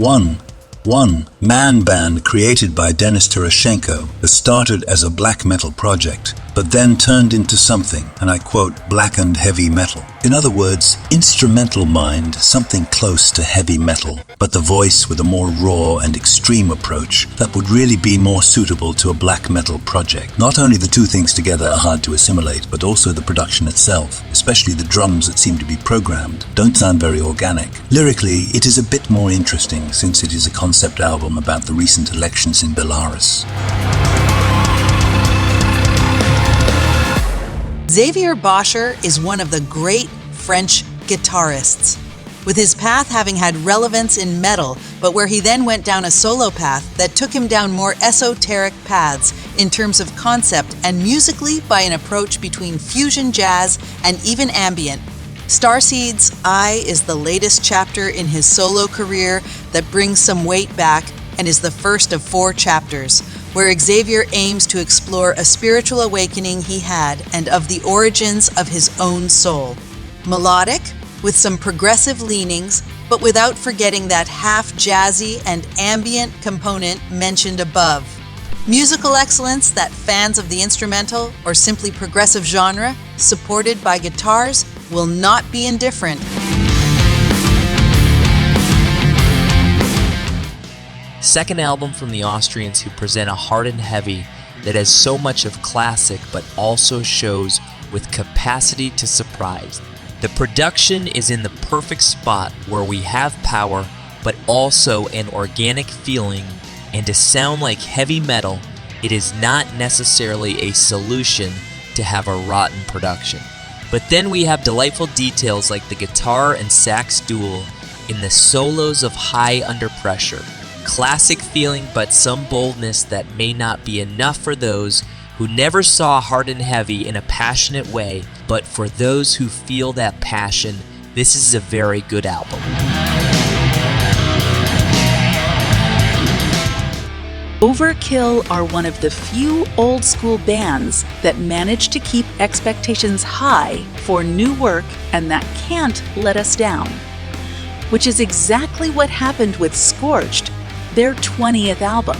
One man band created by Denis Terashenko that started as a black metal project, but then turned into something, and I quote, blackened heavy metal. In other words, instrumental mind, something close to heavy metal, but the voice with a more raw and extreme approach that would really be more suitable to a black metal project. Not only the two things together are hard to assimilate, but also the production itself, especially the drums that seem to be programmed, don't sound very organic. Lyrically, it is a bit more interesting since it is a concept album about the recent elections in Belarus. Xavier Boscher is one of the great French guitarists, with his path having had relevance in metal, but where he then went down a solo path that took him down more esoteric paths in terms of concept and musically by an approach between fusion jazz and even ambient. Starseed's Eye is the latest chapter in his solo career that brings some weight back and is the first of 4 chapters, where Xavier aims to explore a spiritual awakening he had and of the origins of his own soul. Melodic, with some progressive leanings, but without forgetting that half jazzy and ambient component mentioned above. Musical excellence that fans of the instrumental or simply progressive genre, supported by guitars, will not be indifferent. Second album from the Austrians, who present a hard and heavy that has so much of classic but also shows with capacity to surprise. The production is in the perfect spot where we have power but also an organic feeling, and to sound like heavy metal, it is not necessarily a solution to have a rotten production. But then we have delightful details like the guitar and sax duel in the solos of High Under Pressure. Classic feeling, but some boldness that may not be enough for those who never saw Hard and Heavy in a passionate way, but for those who feel that passion, this is a very good album. Overkill are one of the few old-school bands that manage to keep expectations high for new work and that can't let us down. Which is exactly what happened with Scorched, their 20th album.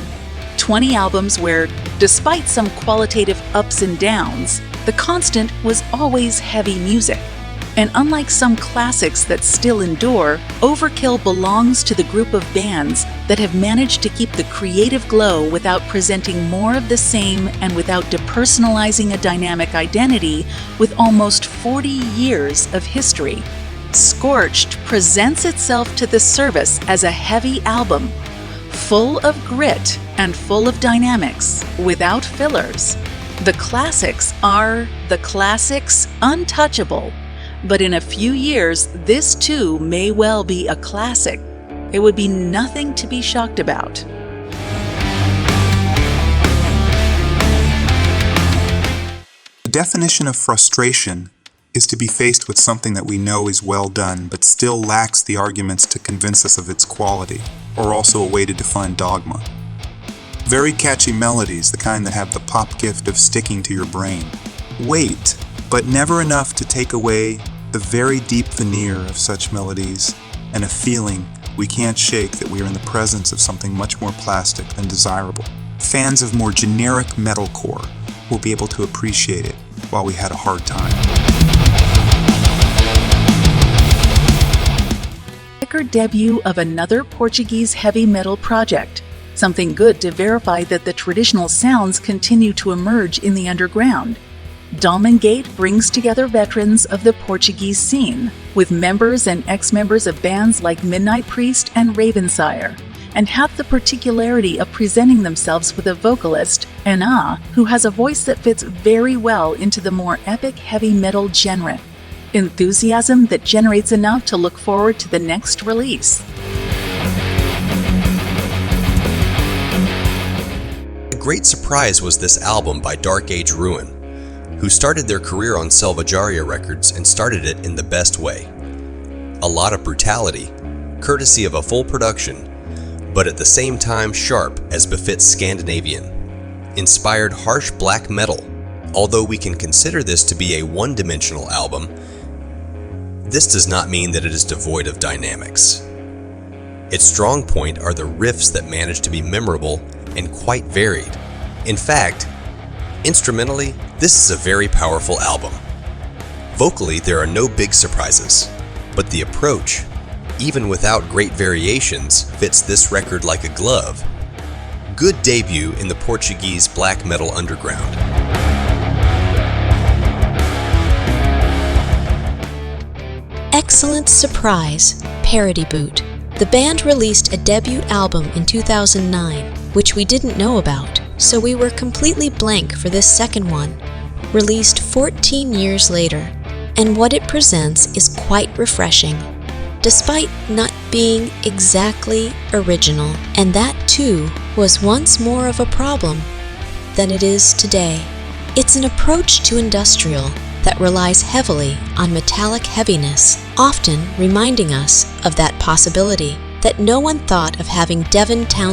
20 albums where, despite some qualitative ups and downs, the constant was always heavy music. And unlike some classics that still endure, Overkill belongs to the group of bands that have managed to keep the creative glow without presenting more of the same and without depersonalizing a dynamic identity with almost 40 years of history. Scorched presents itself to the service as a heavy album, full of grit and full of dynamics, without fillers. The classics are the classics, untouchable. But in a few years, this too may well be a classic. It would be nothing to be shocked about. The definition of frustration is to be faced with something that we know is well done, but still lacks the arguments to convince us of its quality, or also a way to define dogma. Very catchy melodies, the kind that have the pop gift of sticking to your brain. Wait, but never enough to take away the very deep veneer of such melodies and a feeling we can't shake that we are in the presence of something much more plastic than desirable. Fans of more generic metalcore will be able to appreciate it while we had a hard time. Record debut of another Portuguese heavy metal project. Something good to verify that the traditional sounds continue to emerge in the underground. Dolmen brings together veterans of the Portuguese scene, with members and ex-members of bands like Midnight Priest and Ravensire, and have the particularity of presenting themselves with a vocalist, Ana, who has a voice that fits very well into the more epic heavy metal genre. Enthusiasm that generates enough to look forward to the next release. A great surprise was this album by Dark Age Ruin, who started their career on Selvajaria Records and started it in the best way. A lot of brutality, courtesy of a full production, but at the same time sharp as befits Scandinavian. Inspired harsh black metal, although we can consider this to be a one-dimensional album, this does not mean that it is devoid of dynamics. Its strong point are the riffs that manage to be memorable and quite varied. In fact, instrumentally, this is a very powerful album. Vocally, there are no big surprises, but the approach, even without great variations, fits this record like a glove. Good debut in the Portuguese black metal underground. Excellent surprise, Parity Boot. The band released a debut album in 2009, which we didn't know about, so we were completely blank for this second one, released 14 years later, and what it presents is quite refreshing, despite not being exactly original, and that too was once more of a problem than it is today. It's an approach to industrial that relies heavily on metallic heaviness, often reminding us of that possibility that no one thought of having Devon Town